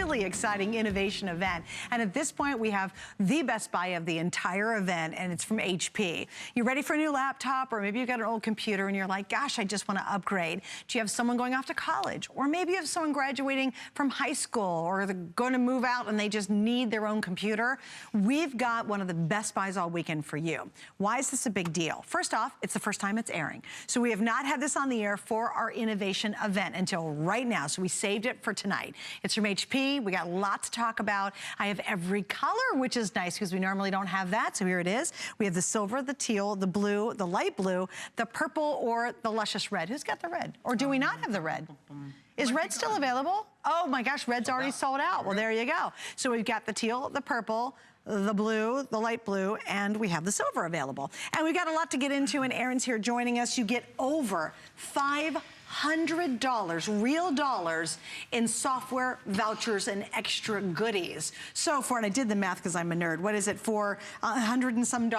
really exciting innovation event. And at this point, we have the best buy of the entire event, and it's from HP. You ready for a new laptop, or maybe you've got an old computer and you're like, gosh, I just want to upgrade. Do you have someone going off to college? Or maybe you have someone graduating from high school, or they're going to move out and they just need their own computer? We've got one of the best buys all weekend for you. Why is this a big deal? First off, it's the first time it's airing. So we have not had this on the air for our innovation event until right now. So we saved it for tonight. It's from HP. We got lots to talk about. I have every color, which is nice because we normally don't have that. So here it is. We have the silver, the teal, the blue, the light blue, the purple, or the luscious red. Who's got the red? Or do we not have the red? Is red still available? Oh my gosh, red's already sold out. Well, there you go. So we've got the teal, the purple, the blue, the light blue, and we have the silver available. And we've got a lot to get into, and Aaron's here joining us. You get over $500, real dollars, in software, vouchers, and extra goodies. So for, and I did the math because I'm a nerd, what is it, for $100 and some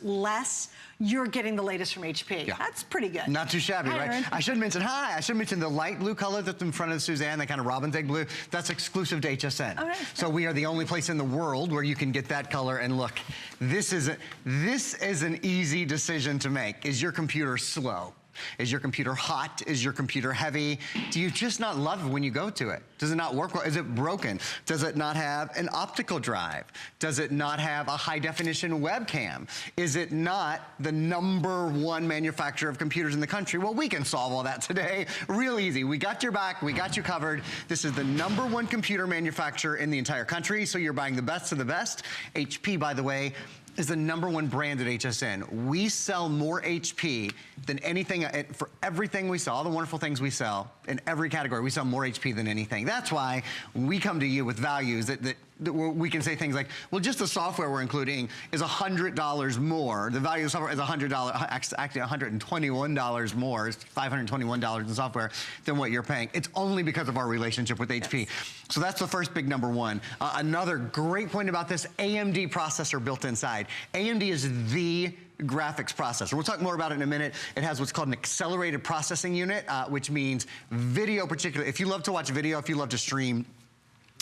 less, you're getting the latest from HP. Yeah. That's pretty good. Not too shabby, Hi, right? Aaron. I should mention, I should mention the light blue color that's in front of Suzanne, that kind of robin's egg blue, that's exclusive to HSN. Oh, right. So we are the only place in the world where you can get that color. And look, this is an easy decision to make. Is your computer slow? Is your computer hot? Is your computer heavy? Do you just not love it when you go to it? Does it not work well? Is it broken? Does it not have an optical drive? Does it not have a high definition webcam? Is it not the #1 manufacturer of computers in the country? Well, we can solve all that today. Real easy. We got your back. We got you covered. This is the #1 computer manufacturer in the entire country, so you're buying the best of the best. HP, by the way, is the #1 brand at HSN. We sell more HP than anything, for everything we sell, all the wonderful things we sell, in every category, we sell more HP than anything. That's why we come to you with values that we can say things like, well, just the software we're including is $100 more. The value of the software is $100, actually $121 more, it's $521 in software than what you're paying. It's only because of our relationship with HP. Yes. So that's the first big #1. Another great point about this, AMD processor built inside. AMD is the graphics processor. We'll talk more about it in a minute. It has what's called an accelerated processing unit, which means video particularly. If you love to watch video, if you love to stream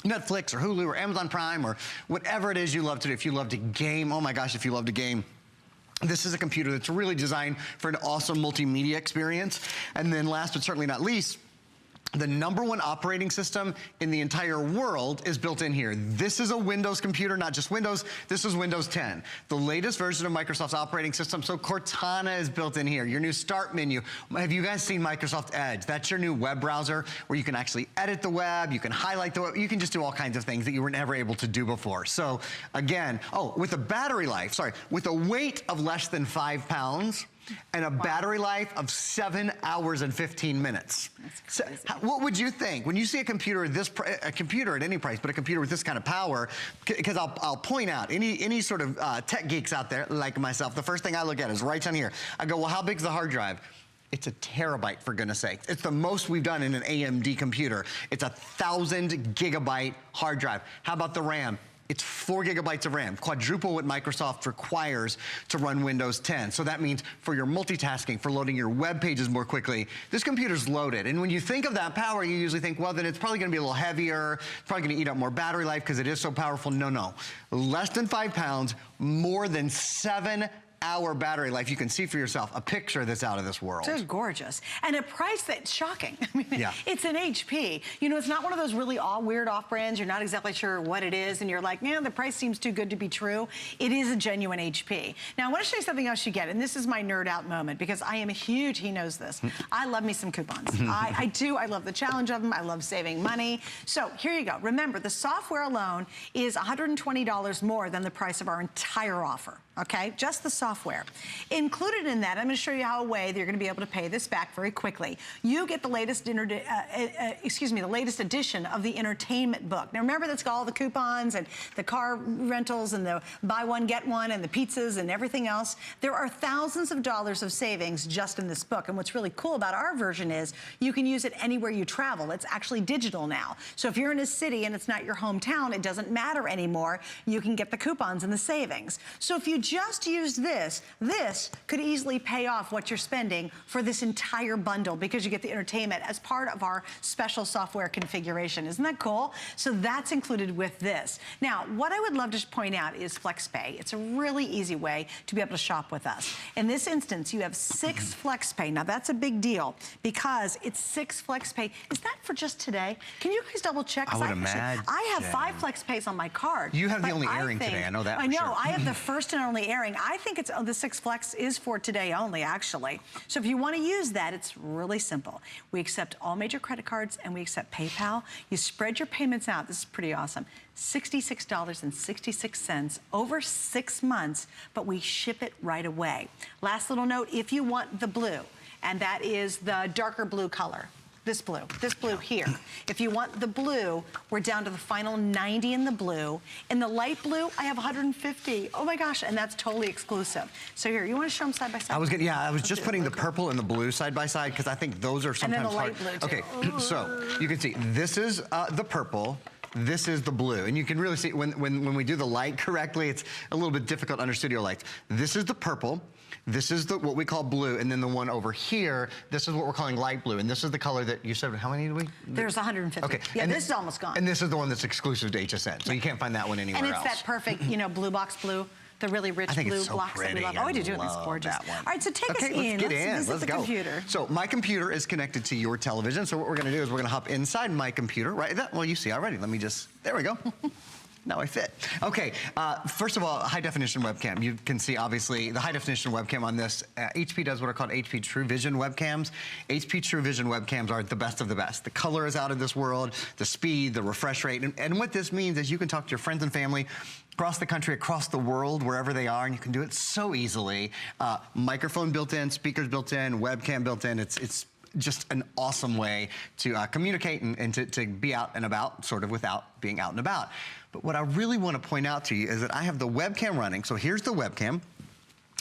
Netflix or Hulu or Amazon Prime or whatever it is you love to do, if you love to game, oh my gosh, if you love to game, this is a computer that's really designed for an awesome multimedia experience. And then last but certainly not least, the #1 operating system in the entire world is built in here. This is a Windows computer, not just Windows. This is Windows 10, the latest version of Microsoft's operating system. So Cortana is built in here. Your new start menu. Have you guys seen Microsoft Edge? That's your new web browser where you can actually edit the web, you can highlight the web, you can just do all kinds of things that you were never able to do before. So again, with a battery life, with a weight of less than 5 pounds, and a battery life of 7 hours and 15 minutes. So, what would you think when you see a computer a computer at any price, but a computer with this kind of power? Because I'll point out any sort of tech geeks out there like myself. The first thing I look at is right down here. I go, well, how big's the hard drive? It's a terabyte, for goodness sake. It's the most we've done in an AMD computer. It's 1,000 gigabyte hard drive. How about the RAM? It's 4 gigabytes of RAM, quadruple what Microsoft requires to run Windows 10. So that means for your multitasking, for loading your web pages more quickly, this computer's loaded. And when you think of that power, you usually think, well, then it's probably gonna be a little heavier, it's probably gonna eat up more battery life because it is so powerful. No, no. Less than 5 pounds, more than 7-hour battery life. You can see for yourself a picture that's out of this world. It's gorgeous. And a price that's shocking. I mean, yeah. It's an HP. You know, it's not one of those really weird off brands. You're not exactly sure what it is and you're like, man, the price seems too good to be true. It is a genuine HP. Now, I want to show you something else you get, and this is my nerd out moment because I am a huge, he knows this. I love me some coupons. I do. I love the challenge of them. I love saving money. So here you go. Remember, the software alone is $120 more than the price of our entire offer. Okay, just the software. Included in that, I'm going to show you how a way that you're going to be able to pay this back very quickly. You get the latest, the latest edition of the entertainment book. Now remember, that's got all the coupons and the car rentals and the buy one get one and the pizzas and everything else. There are thousands of dollars of savings just in this book. And what's really cool about our version is you can use it anywhere you travel. It's actually digital now. So if you're in a city and it's not your hometown, it doesn't matter anymore. You can get the coupons and the savings. So if you just use this, this could easily pay off what you're spending for this entire bundle because you get the entertainment as part of our special software configuration. Isn't that cool? So that's included with this. Now, what I would love to point out is FlexPay. It's a really easy way to be able to shop with us. In this instance, you have 6 FlexPay. Now, that's a big deal because it's 6 FlexPay. Is that for just today? Can you guys double check? I would imagine. I have 5 FlexPays on my card. You have the only airing today, I know that for sure. I know, I have the first and only airing. I think it's the 6 Flex is for today only, actually. So if you want to use that, it's really simple. We accept all major credit cards and we accept PayPal. You spread your payments out. This is pretty awesome. $66.66 over 6 months, but we ship it right away. Last little note, if you want the blue, and that is the darker blue color, this blue here. If you want the blue, we're down to the final 90 in the blue. In the light blue, I have 150. Oh my gosh, and that's totally exclusive. So here, you want to show them side by side? I was just putting the purple and the blue side by side because I think those are sometimes and then the light hard. blue too. Okay, so you can see this is the purple. This is the blue, and you can really see when we do the light correctly, it's a little bit difficult under studio lights. This is the purple. This is what we call blue, and then the one over here, this is what we're calling light blue, and this is the color that you said, how many did we? There's 150. Okay. Yeah, and this is almost gone. And this is the one that's exclusive to HSN, so you can't find that one anywhere else. And it's that perfect, you know, blue box blue. The really rich blue so blocks that we love. Oh, I do too. It's gorgeous. All right, so take us in. Let's get in. Let's go. Computer. So my computer is connected to your television. So what we're going to do is we're going to hop inside my computer. Right? Well, you see already. Let me just. There we go. Now I fit. Okay, first of all, high definition webcam. You can see obviously the high definition webcam on this. HP does what are called HP Truevision Webcams. HP Truevision Webcams are the best of the best. The color is out of this world, the speed, the refresh rate. And what this means is you can talk to your friends and family across the country, across the world, wherever they are, and you can do it so easily. Microphone built in, speakers built in, webcam built in. It's just an awesome way to communicate and to be out and about, sort of without being out and about. But what I really want to point out to you is that I have the webcam running. So here's the webcam.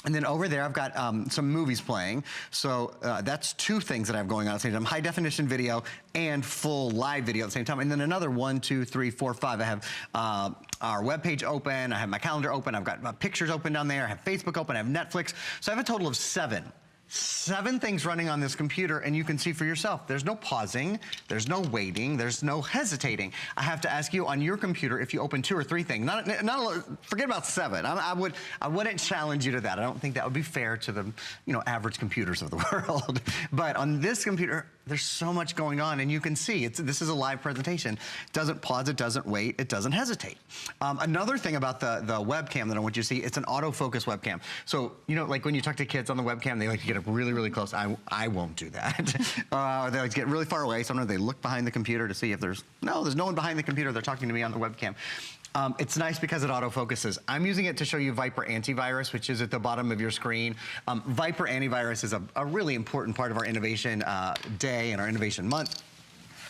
And then over there, I've got some movies playing. So that's 2 things that I have going on at the same time. High definition video and full live video at the same time. And then another 1, 2, 3, 4, 5. I have our webpage open. I have my calendar open. I've got pictures open down there. I have Facebook open. I have Netflix. So I have a total of 7 things running on this computer, and you can see for yourself. There's no pausing, there's no waiting, there's no hesitating. I have to ask you on your computer if you open 2 or 3 things. Forget about 7. I wouldn't challenge you to that. I don't think that would be fair to the average computers of the world. But on this computer, there's so much going on, and you can see this is a live presentation. It doesn't pause, it doesn't wait, it doesn't hesitate. Another thing about the webcam that I want you to see, it's an autofocus webcam. So like when you talk to kids on the webcam, they like to get up really, really close. I won't do that. They like to get really far away. Sometimes they look behind the computer to see if there's no one behind the computer. They're talking to me on the webcam. It's nice because it autofocuses. I'm using it to show you Vipre Antivirus, which is at the bottom of your screen. Vipre Antivirus is a really important part of our innovation day and our innovation month.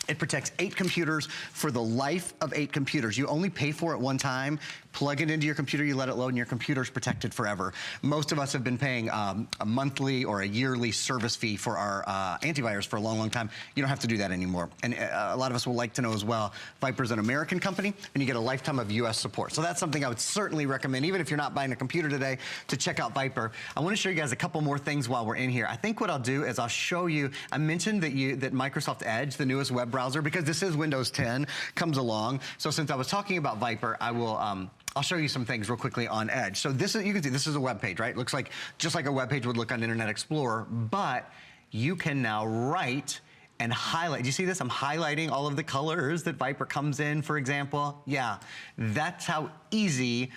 It protects 8 computers for the life of 8 computers. You only pay for it one time, plug it into your computer, you let it load, and your computer's protected forever. Most of us have been paying a monthly or a yearly service fee for our antivirus for a long, long time. You don't have to do that anymore. And a lot of us will like to know as well, Vipre's an American company, and you get a lifetime of US support. So that's something I would certainly recommend, even if you're not buying a computer today, to check out Vipre. I want to show you guys a couple more things while we're in here. I think what I'll do is I'll show you, I mentioned that Microsoft Edge, the newest web browser, because this is Windows 10, comes along. So since I was talking about Vipre, I will I'll show you some things real quickly on Edge. So this is, you can see this is a web page, right? It looks like just like a web page would look on Internet Explorer, but you can now write and highlight. Do you see this? I'm highlighting all of the colors that Vipre comes in, for example. Yeah, that's how easy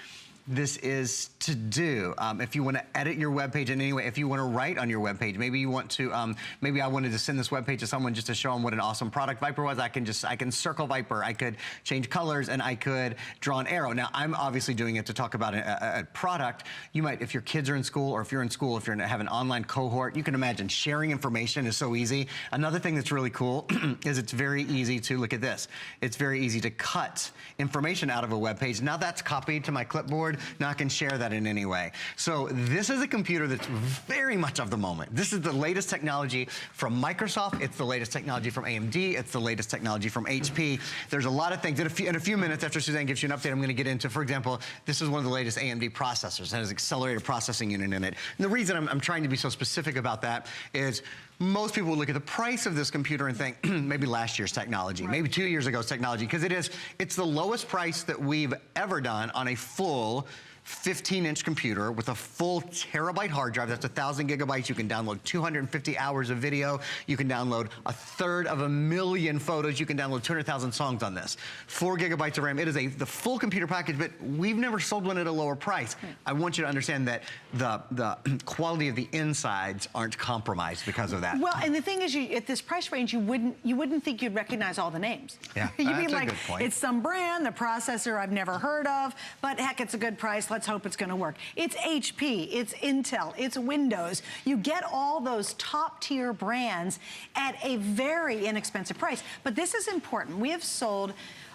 this is to do. If you want to edit your web page in any way, if you want to write on your web page, maybe you want to, maybe I wanted to send this web page to someone just to show them what an awesome product Vipre was. I can circle Vipre, I could change colors, and I could draw an arrow. Now, I'm obviously doing it to talk about a product. You might, if your kids are in school, or if you're in school, if you have an online cohort, you can imagine sharing information is so easy. Another thing that's really cool is it's very easy to, look at this, it's very easy to cut information out of a web page. Now that's copied to my clipboard. keyboard, not going to share that in any way. So this is a computer that's very much of the moment. This is the latest technology from Microsoft. It's the latest technology from AMD. It's the latest technology from HP. There's a lot of things. In a few minutes after Suzanne gives you an update, I'm going to get into, for example, this is one of the latest AMD processors. It has an accelerated processing unit in it. And the reason I'm trying to be so specific about that is most people will look at the price of this computer and think, maybe last year's technology, maybe 2 years ago's technology, because it's the lowest price that we've ever done on a full 15-inch computer with a full terabyte hard drive. That's 1,000 gigabytes. You can download 250 hours of video. You can download 1/3 photos. You can download 200,000 songs on this. 4 gigabytes of RAM. It is the full computer package, but we've never sold one at a lower price. I want you to understand that the quality of the insides aren't compromised because of that. Well, and the thing is, at this price range, you wouldn't think you'd recognize all the names. Yeah, You'd be that's like, a good point. it's some brand, the processor I've never heard of, but heck, it's a good price. Let's hope it's going to work. It's HP, it's Intel, it's Windows. You get all those top tier brands at a very inexpensive price. But this is important. We have sold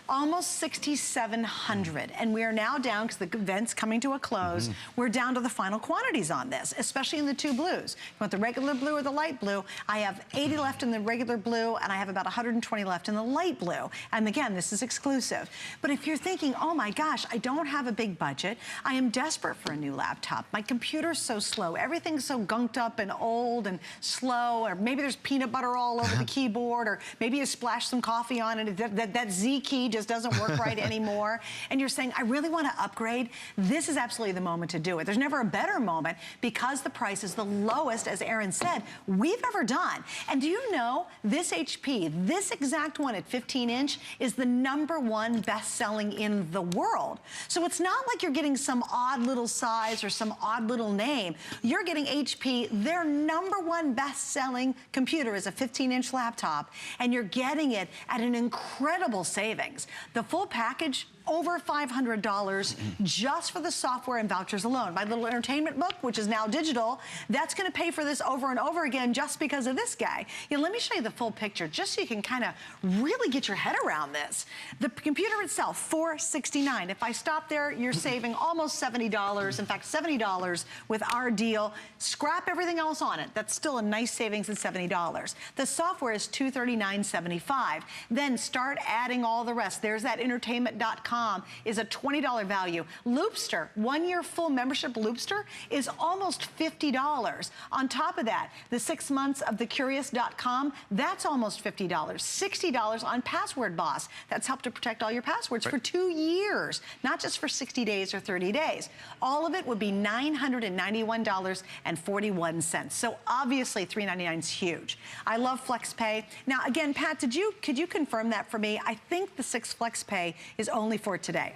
almost 6,700, and we are now down, because the event's coming to a close, we're down to the final quantities on this, especially in the two blues. You want the regular blue or the light blue? I have 80 left in the regular blue, and I have about 120 left in the light blue. And again, this is exclusive. But if you're thinking, oh my gosh, I don't have a big budget, I am desperate for a new laptop, my computer's so slow, everything's so gunked up and old and slow, or maybe there's peanut butter all over the keyboard, or maybe you splash some coffee on it, that Z key just doesn't work right anymore, and you're saying, I really want to upgrade, this is absolutely the moment to do it. There's never a better moment, because the price is the lowest, as Aaron said, we've ever done. And do you know, this HP, this exact one at 15-inch, is the #1 best-selling in the world. So it's not like you're getting some odd little size or some odd little name. You're getting HP, their #1 best-selling computer is a 15-inch laptop, and you're getting it at an incredible savings. The full package, over $500 just for the software and vouchers alone. My little entertainment book, which is now digital, that's going to pay for this over and over again just because of this guy. Let me show you the full picture just so you can kind of really get your head around this. The computer itself, $469. If I stop there, you're saving almost $70. In fact, $70 with our deal. Scrap everything else on it. That's still a nice savings at $70. The software is $239.75. Then start adding all the rest. There's that entertainment.com is a $20 value. Loopster, 1 year full membership Loopster is almost $50. On top of that, the 6 months of thecurious.com, that's almost $50. $60 on Password Boss. That's helped to protect all your passwords for 2 years, not just for 60 days or 30 days. All of it would be $991.41. So obviously $399 is huge. I love FlexPay. Now again, Pat, could you confirm that for me? I think the 6 FlexPay is only for today.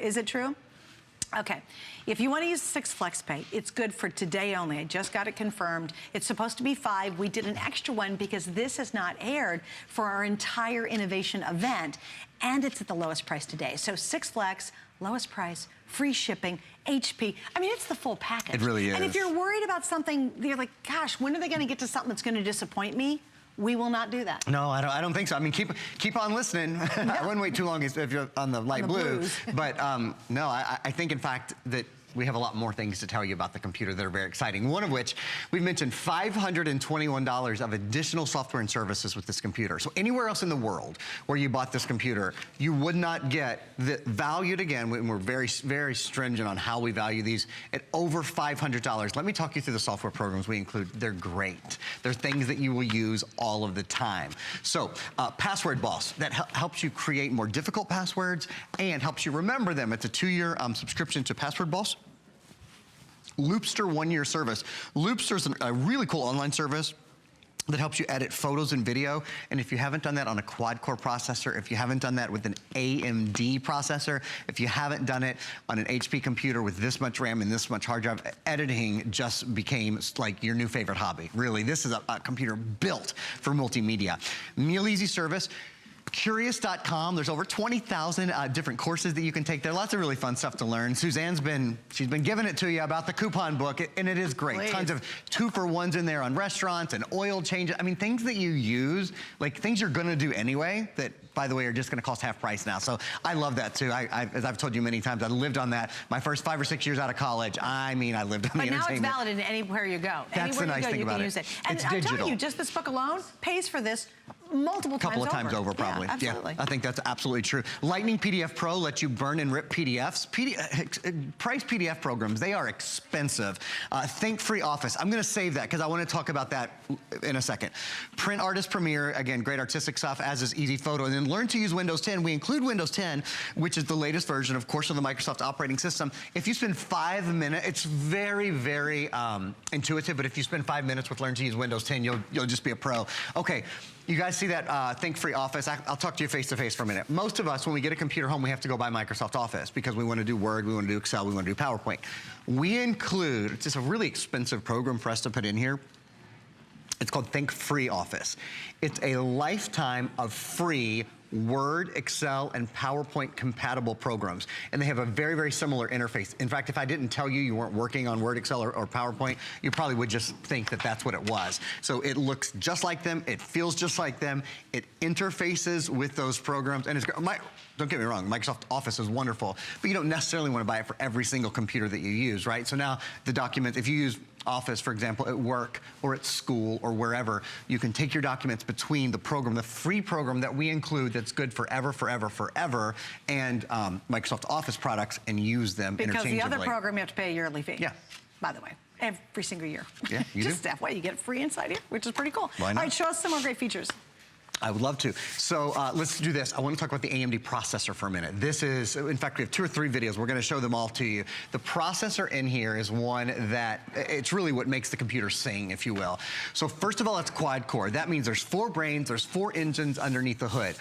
Is it true? Okay, if you want to use 6 FlexPay, it's good for today only. I just got it confirmed. It's supposed to be 5. We did an extra one because this has not aired for our entire innovation event, and it's at the lowest price today. So 6 Flex, lowest price, free shipping, HP. I mean, it's the full package. It really is. And if you're worried about something, you're like, gosh, when are they going to get to something that's going to disappoint me? We will not do that. No, I don't think so. I mean, keep on listening. I wouldn't wait too long if you're on the light blue. But no, I think, in fact, that we have a lot more things to tell you about the computer that are very exciting. One of which, we've mentioned $521 of additional software and services with this computer. So anywhere else in the world where you bought this computer, you would not get the valued again, and we're very, very stringent on how we value these, at over $500. Let me talk you through the software programs we include. They're great. They're things that you will use all of the time. So Password Boss, that helps you create more difficult passwords and helps you remember them. It's a 2-year subscription to Password Boss. Loopster 1-year service. Loopster's a really cool online service that helps you edit photos and video. And if you haven't done that on a quad-core processor, if you haven't done that with an AMD processor, if you haven't done it on an HP computer with this much RAM and this much hard drive, editing just became like your new favorite hobby. Really, this is a computer built for multimedia. Meal Easy service. Curious.com, there's over 20,000 different courses that you can take there. Lots of really fun stuff to learn. Suzanne's been giving it to you about the coupon book, and it is great. Please. Tons of 2-for-1s in there on restaurants and oil changes. I mean, things that you use, like things you're gonna do anyway, that, by the way, are just gonna cost half price now. So I love that too. As I've told you many times, I lived on that. My first 5 or 6 years out of college, I mean, I lived on the entertainment. But now it's valid in anywhere you go. That's the nice thing about it. You can use it. And It's I'm digital. telling you, just this book alone pays for this multiple times over. Couple of times over, probably. Yeah, absolutely. Yeah, I think that's absolutely true. Lightning PDF Pro lets you burn and rip PDFs. Price PDF programs, they are expensive. Think Free Office. I'm gonna save that because I want to talk about that in a second. Print Artist Premiere, again, great artistic stuff, as is Easy Photo. And then learn to use Windows 10. We include Windows 10, which is the latest version, of course, of the Microsoft operating system. If you spend 5 minutes, it's very, very intuitive, but if you spend 5 minutes with Learn to use Windows 10, you'll just be a pro. Okay. You guys see that Think Free Office? I'll talk to you face to face for a minute. Most of us, when we get a computer home, we have to go buy Microsoft Office because we want to do Word, we want to do Excel, we want to do PowerPoint. We include, it's just a really expensive program for us to put in here. It's called Think Free Office. It's a lifetime of free Word, Excel, and PowerPoint compatible programs. And they have a very, very similar interface. In fact, if I didn't tell you you weren't working on Word, Excel, or PowerPoint, you probably would just think that that's what it was. So it looks just like them, it feels just like them, it interfaces with those programs, and it's great. Don't get me wrong, Microsoft Office is wonderful, but you don't necessarily want to buy it for every single computer that you use, right? So now the documents, if you use Office, for example, at work or at school or wherever, you can take your documents between the program, the free program that we include that's good forever, forever, forever, and Microsoft Office products, and use them interchangeably. Because the other program, you have to pay a yearly fee. Yeah. By the way, every single year. Yeah, you Just do. FYI, you get it free inside here, which is pretty cool. Why not? All right, show us some more great features. I would love to. So let's do this. I want to talk about the AMD processor for a minute. This is, in fact, we have 2 or 3 videos. We're going to show them all to you. The processor in here is one that, it's really what makes the computer sing, if you will. So first of all, it's quad-core. That means there's 4 brains, there's 4 engines underneath the hood.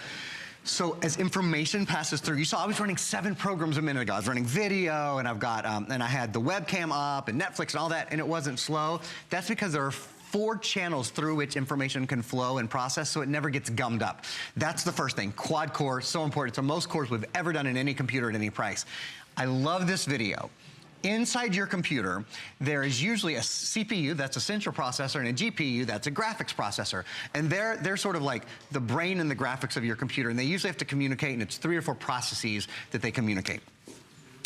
So as information passes through, you saw I was running 7 programs a minute ago. I was running video, and I've got, and I had the webcam up, and Netflix and all that, and it wasn't slow. That's because there are 4 channels through which information can flow and process, so it never gets gummed up. That's the first thing. Quad core, so important. It's the most cores we've ever done in any computer at any price. I love this video. Inside your computer, there is usually a CPU, that's a central processor, and a GPU, that's a graphics processor. And they're sort of like the brain and the graphics of your computer, and they usually have to communicate, and it's 3 or 4 processes that they communicate.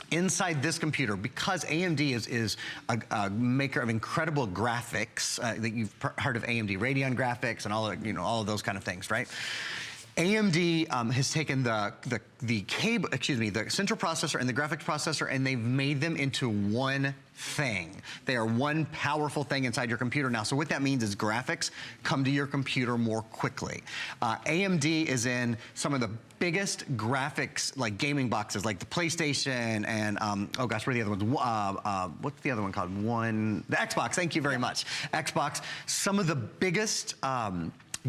Inside this computer, because AMD is a maker of incredible graphics, that you've heard of AMD Radeon graphics and all of those kind of things, right? AMD has taken the central processor and the graphics processor, and they've made them into one thing. They are one powerful thing inside your computer now. So what that means is graphics come to your computer more quickly. AMD is in some of the biggest graphics, like gaming boxes, like the PlayStation and, oh gosh, what are the other ones? What's the other one called? The Xbox, thank you very much. Xbox, some of the biggest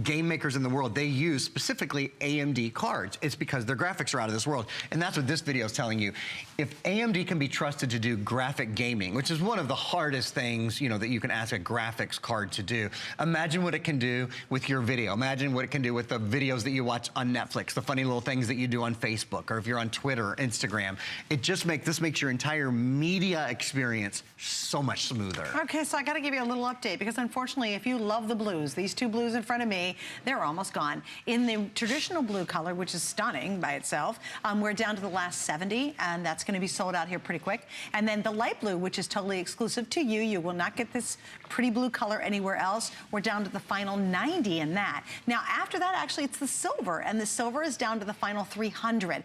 game makers in the world, they use specifically AMD cards. It's because their graphics are out of this world. And that's what this video is telling you. If AMD can be trusted to do graphic gaming, which is one of the hardest things, that you can ask a graphics card to do, imagine what it can do with your video. Imagine what it can do with the videos that you watch on Netflix, the funny little things that you do on Facebook, or if you're on Twitter or Instagram. This makes your entire media experience so much smoother. Okay, so I got to give you a little update, because unfortunately, if you love the blues, these 2 blues in front of me, they're almost gone. In the traditional blue color, which is stunning by itself, we're down to the last 70, and that's going to be sold out here pretty quick. And then the light blue, which is totally exclusive to you. You will not get this pretty blue color anywhere else. We're down to the final 90 in that. Now, after that, actually, it's the silver, and the silver is down to the final 300.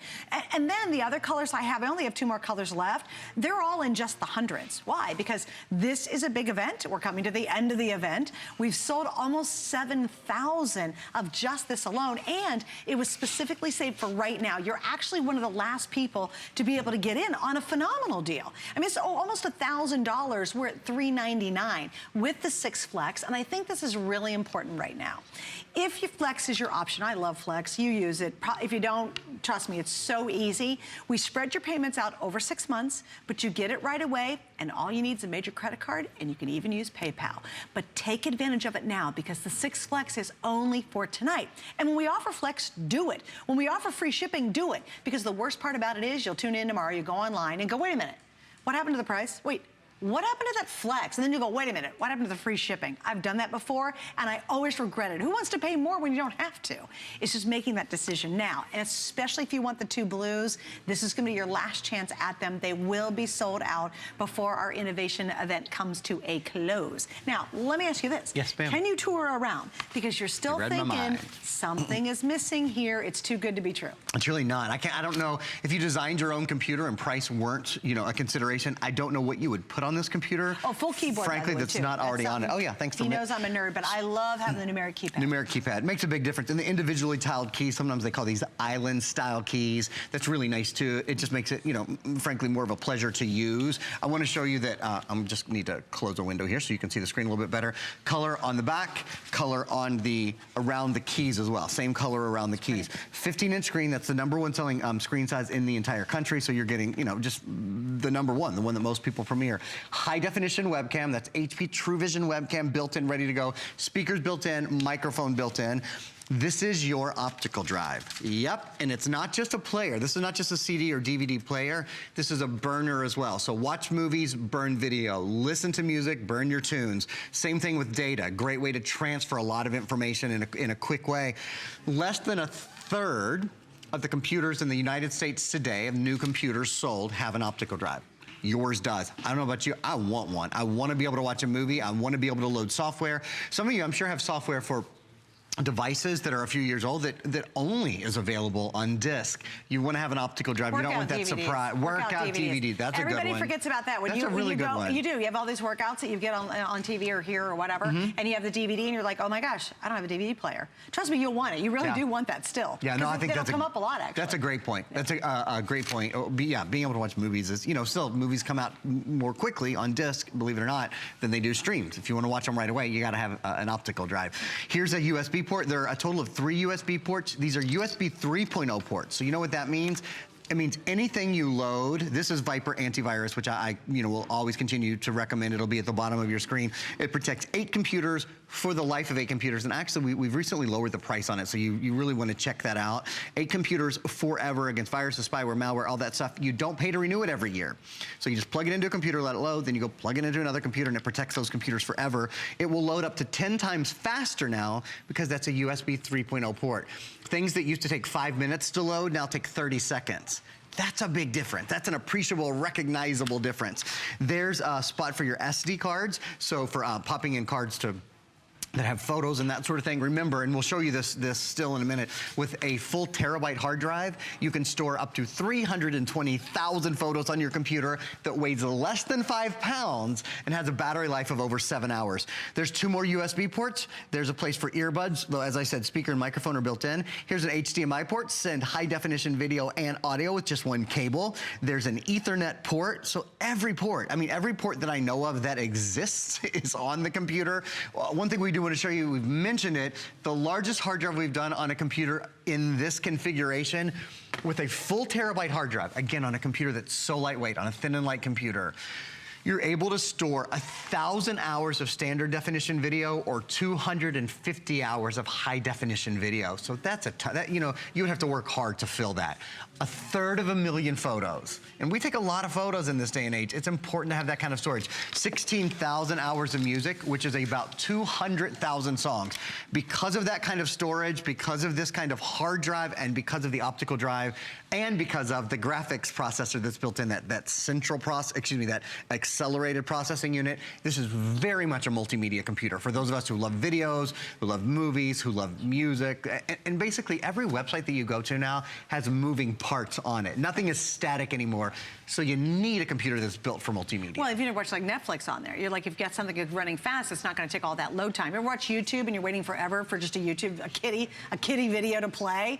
And then the other colors I only have 2 more colors left. They're all in just the hundreds. Why? Because this is a big event. We're coming to the end of the event. We've sold almost 7,000 of just this alone, and it was specifically saved for right now. You're actually one of the last people to be able to get in on a phenomenal deal. I mean, it's almost $1,000. We're at $399 with the 6 Flex, and I think this is really important right now. If Flex is your option, I love Flex, you use it. If you don't, trust me, it's so easy. We spread your payments out over 6 months, but you get it right away, and all you need is a major credit card, and you can even use PayPal. But take advantage of it now, because the 6 Flex is only for tonight. And when we offer flex, do it. When we offer free shipping, do it. Because the worst part about it is you'll tune in tomorrow, you go online and go, wait a minute, what happened to the price? Wait. What happened to that flex? And then you go, wait a minute, what happened to the free shipping? I've done that before, and I always regret it. Who wants to pay more when you don't have to? It's just making that decision now. And especially if you want the two blues, this is gonna be your last chance at them. They will be sold out before our innovation event comes to a close. Now, let me ask you this. Yes, ma'am. Can you tour around? Because you're still thinking something is missing here. It's too good to be true. It's really not. I don't know if you designed your own computer and price weren't, you know, a consideration. I don't know what you would put on this computer. Oh, full keyboard. Frankly, that's not already on it. Oh yeah, thanks for. He knows I'm a nerd, but I love having the numeric keypad. Numeric keypad makes a big difference. And the individually tiled keys, sometimes they call these island style keys. That's really nice too. It just makes it, you know, frankly, more of a pleasure to use. I want to show you that. I'm just need to close a window here so you can see the screen a little bit better. Color on the back, color on the around the keys as well. Same color around the keys. 15-inch screen. That's the #1 selling screen size in the entire country. So you're getting, you know, just the #1, the one that most people premiere. High definition webcam. That's HP Truevision Webcam, built in, ready to go. Speakers built in, microphone built in. This is your optical drive. Yep, and it's not just a player. This is not just a CD or DVD player. This is a burner as well. So watch movies, burn video. Listen to music, burn your tunes. Same thing with data. Great way to transfer a lot of information in a quick way. Less than a third of the computers in the United States today, of new computers sold, have an optical drive. Yours does. I don't know about you, I want one. I want to be able to watch a movie. I want to be able to load software. Some of you, I'm sure, have software for devices that are a few years old that only is available on disc. You want to have an optical drive. You don't want that surprise. Workout DVD. That's a good one. Everybody forgets about that. When That's a really good one. You do. You have all these workouts that you get on TV or here or whatever, and you have the DVD, and you're like, oh my gosh, I don't have a DVD player. Trust me, you'll want it. You really do want that still. Yeah, no, I think that's come up a lot, actually. That's a great point. That's a great point. Yeah, being able to watch movies is, you know, still movies come out more quickly on disc, believe it or not, than they do streams. If you want to watch them right away, you got to have an optical drive. Here's a USB port. There are a total of 3 USB ports. These are USB 3.0 ports. So you know what that means? It means anything you load. This is Vipre Antivirus, which I will always continue to recommend. It'll be at the bottom of your screen. It protects 8 computers for the life of 8 computers. And actually, we've recently lowered the price on it, so you really want to check that out. 8 computers forever against viruses, spyware, malware, all that stuff. You don't pay to renew it every year. So you just plug it into a computer, let it load, then you go plug it into another computer, and it protects those computers forever. It will load up to 10 times faster now because that's a USB 3.0 port. Things that used to take 5 minutes to load now take 30 seconds. That's a big difference. That's an appreciable, recognizable difference. There's a spot for your SD cards. So for popping in cards that have photos and that sort of thing. Remember, and we'll show you this still in a minute, with a full terabyte hard drive, you can store up to 320,000 photos on your computer that weighs less than 5 pounds and has a battery life of over 7 hours. There's 2 more USB ports. There's a place for earbuds. Well, as I said, speaker and microphone are built in. Here's an HDMI port, send high definition video and audio with just 1 cable. There's an Ethernet port. So every port that I know of that exists is on the computer. One thing we do want to show you, we've mentioned it, the largest hard drive we've done on a computer in this configuration with a full terabyte hard drive, again, on a computer that's so lightweight, on a thin and light computer. You're able to store 1,000 hours of standard definition video or 250 hours of high definition video. So that's you know, you would have to work hard to fill that. 1/3 photos. And we take a lot of photos in this day and age. It's important to have that kind of storage. 16,000 hours of music, which is about 200,000 songs. Because of that kind of storage, because of this kind of hard drive, and because of the optical drive, and because of the graphics processor that's built in, that accelerated processing unit, this is very much a multimedia computer. For those of us who love videos, who love movies, who love music, and basically every website that you go to now has moving parts on it. Nothing is static anymore. So you need a computer that's built for multimedia. Well, if you watch like Netflix on there, you're like, if you've got something that's running fast, it's not going to take all that load time. You ever watch YouTube and you're waiting forever for just a kitty video to play?